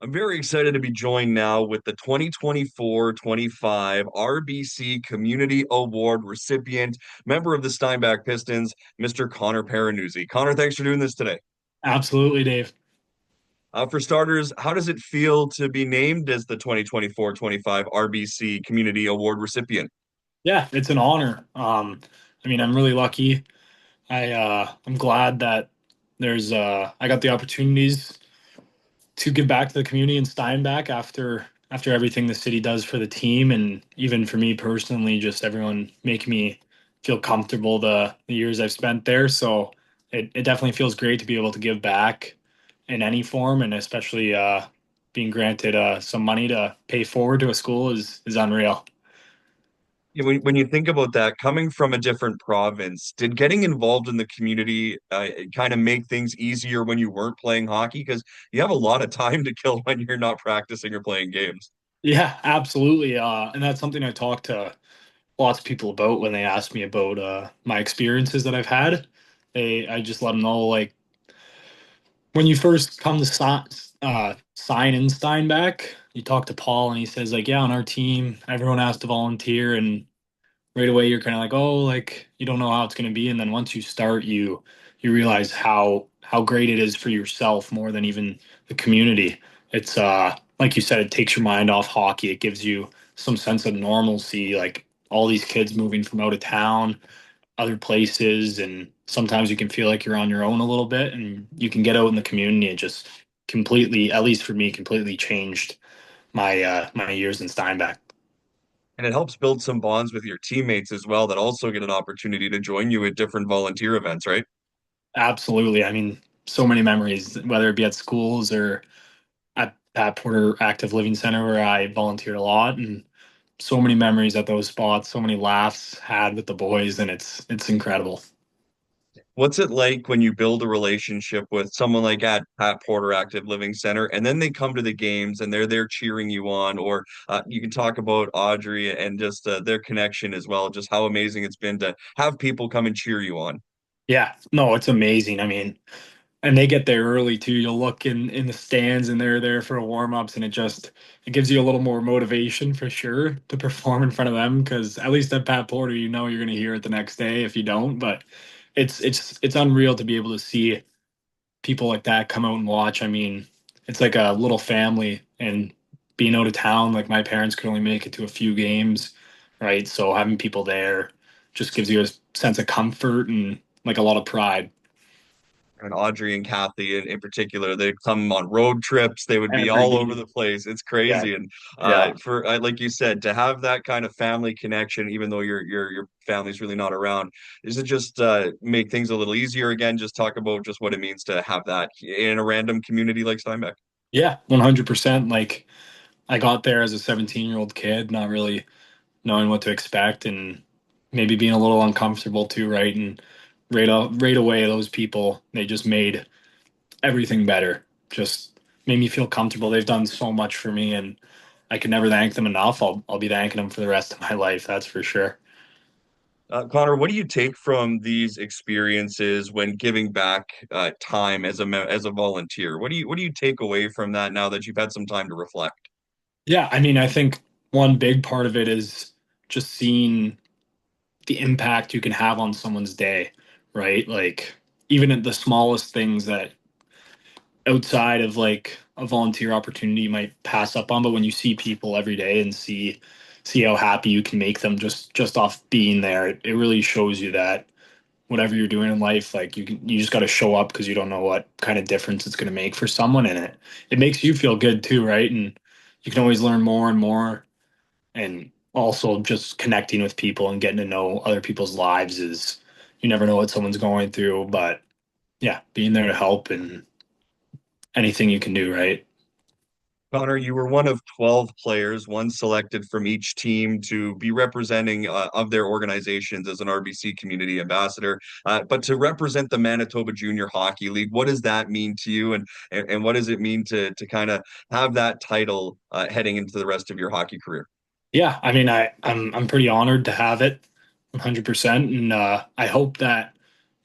I'm very excited to be joined now with the 2024-25 RBC Community Award recipient, member of the Steinbach Pistons, Mr. Connor Paronuzzi. Connor, thanks for doing this today. Absolutely, Dave. For starters, how does it feel to be named as the 2024-25 RBC Community Award recipient? Yeah, it's an honor. I'm really lucky. I'm glad that I got the opportunities to give back to the community in Steinbach after everything the city does for the team, and even for me personally, just everyone make me feel comfortable the years I've spent there. So it definitely feels great to be able to give back in any form, and especially being granted some money to pay forward to a school is unreal. When you think about that, coming from a different province, did getting involved in the community kind of make things easier when you weren't playing hockey? Because you have a lot of time to kill when you're not practicing or playing games. Yeah, absolutely. And that's something I talk to lots of people about when they ask me about my experiences that I've had. I just let them know, like, when you first come to sign in Steinbach, you talk to Paul and he says, like, yeah, on our team, everyone has to volunteer. And right away, you're kind of like, oh, like, you don't know how it's going to be. And then once you start, you realize how great it is for yourself more than even the community. It's like you said, it takes your mind off hockey. It gives you some sense of normalcy, like all these kids moving from out of town, other places, and sometimes you can feel like you're on your own a little bit, and you can get out in the community and just completely, at least for me, completely changed my years in Steinbach. And it helps build some bonds with your teammates as well that also get an opportunity to join you at different volunteer events, right? Absolutely. I mean, so many memories, whether it be at schools or at Pat Porter Active Living Center where I volunteered a lot, and so many memories at those spots, so many laughs had with the boys, and it's incredible. What's it like when you build a relationship with someone like at Pat Porter Active Living Center, and then they come to the games and they're there cheering you on? Or you can talk about Audrey and just their connection as well, just how amazing it's been to have people come and cheer you on. Yeah, no, it's amazing. I mean, and they get there early too. You'll look in the stands and they're there for warm-ups, and it gives you a little more motivation for sure to perform in front of them, because at least at Pat Porter, you know you're going to hear it the next day if you don't. But it's unreal to be able to see people like that come out and watch. I mean, it's like a little family, and being out of town, like my parents could only make it to a few games, right? So having people there just gives you a sense of comfort and like a lot of pride And Audrey and Kathy in particular, they come on road trips. They would be every all over game. the place. It's Yeah, crazy. And yeah. for like you said, to have that kind of family connection, even though your family's really not around, is it just make things a little easier again? Just talk about just what it means to have that in a random community like Steinbeck. Yeah, 100%. Like I got there as a 17-year-old kid, not really knowing what to expect, and maybe being a little uncomfortable too, right? And right away, those people, they just made everything better. Just made me feel comfortable. They've done so much for me, and I can never thank them enough. I'll be thanking them for the rest of my life, that's for sure. Connor, what do you take from these experiences when giving back time as as a volunteer? What do you take away from that now that you've had some time to reflect? Yeah, I mean, I think one big part of it is just seeing the impact you can have on someone's day, right? Like even at the smallest things that outside of like a volunteer opportunity you might pass up on, but when you see people every day and see how happy you can make them just off being there, it really shows you that whatever you're doing in life, like you just got to show up, because you don't know what kind of difference it's going to make for someone, and it makes you feel good too, right? And you can always learn more and more, and also just connecting with people and getting to know other people's lives is, you never know what someone's going through, but yeah, being there to help and anything you can do, right? Connor, you were one of 12 players, one selected from each team to be representing of their organizations as an RBC community ambassador. But to represent the Manitoba Junior Hockey League, what does that mean to you? And what does it mean to kind of have that title heading into the rest of your hockey career? Yeah, I mean, I'm pretty honored to have it 100%, and I hope that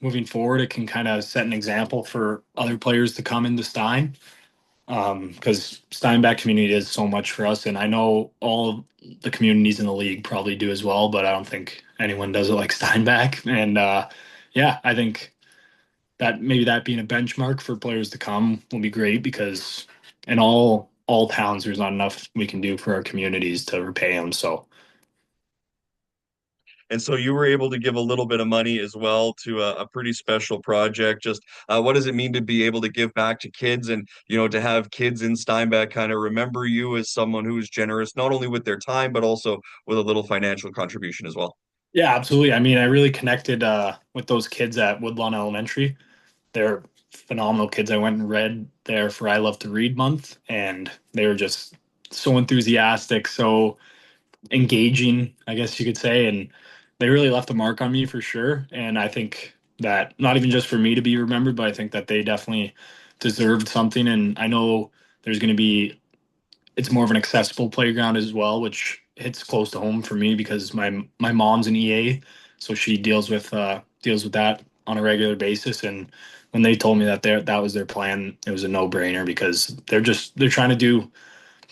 moving forward it can kind of set an example for other players to come into Stein. because Steinbach community does so much for us, and I know all the communities in the league probably do as well, but I don't think anyone does it like Steinbach. And yeah, I think that maybe that being a benchmark for players to come will be great because in all towns there's not enough we can do for our communities to repay them. So And so you were able to give a little bit of money as well to a pretty special project. Just what does it mean to be able to give back to kids and, to have kids in Steinbach kind of remember you as someone who is generous, not only with their time, but also with a little financial contribution as well? yeah, absolutely. I mean, I really connected with those kids at Woodlawn Elementary. They're phenomenal kids. I went and read there for I Love to Read month, and they were just so enthusiastic, so engaging, I guess you could say, and they really left a mark on me for sure. And I think that not even just for me to be remembered, but I think that they definitely deserved something. And I know there's going to be it's more of an accessible playground as well, which hits close to home for me because my mom's an EA, so she deals with that on a regular basis. And when they told me that that was their plan, it was a no brainer because they're trying to do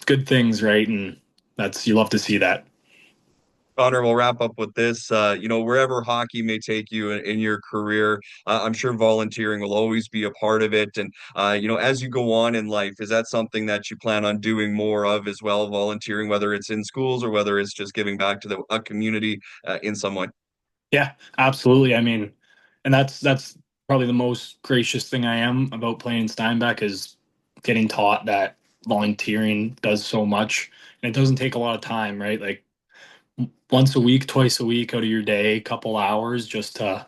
good things, right? And that's you love to see that. Connor, we'll wrap up with this. Wherever hockey may take you in your career, I'm sure volunteering will always be a part of it. And, as you go on in life, is that something that you plan on doing more of as well, volunteering, whether it's in schools or whether it's just giving back to a community in some way? Yeah, absolutely. I mean, and that's probably the most gracious thing I am about playing Steinbach is getting taught that volunteering does so much and it doesn't take a lot of time, right? Like once a week, twice a week out of your day, couple hours just to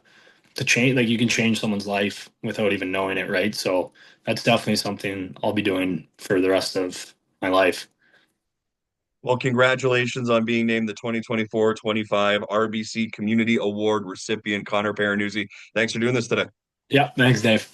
change like you can change someone's life without even knowing it, right? So that's definitely something I'll be doing for the rest of my life. Well, congratulations on being named the 2024-25 RBC Community Award recipient, Connor Paronuzzi. Thanks for doing this today. Yeah, thanks, Dave.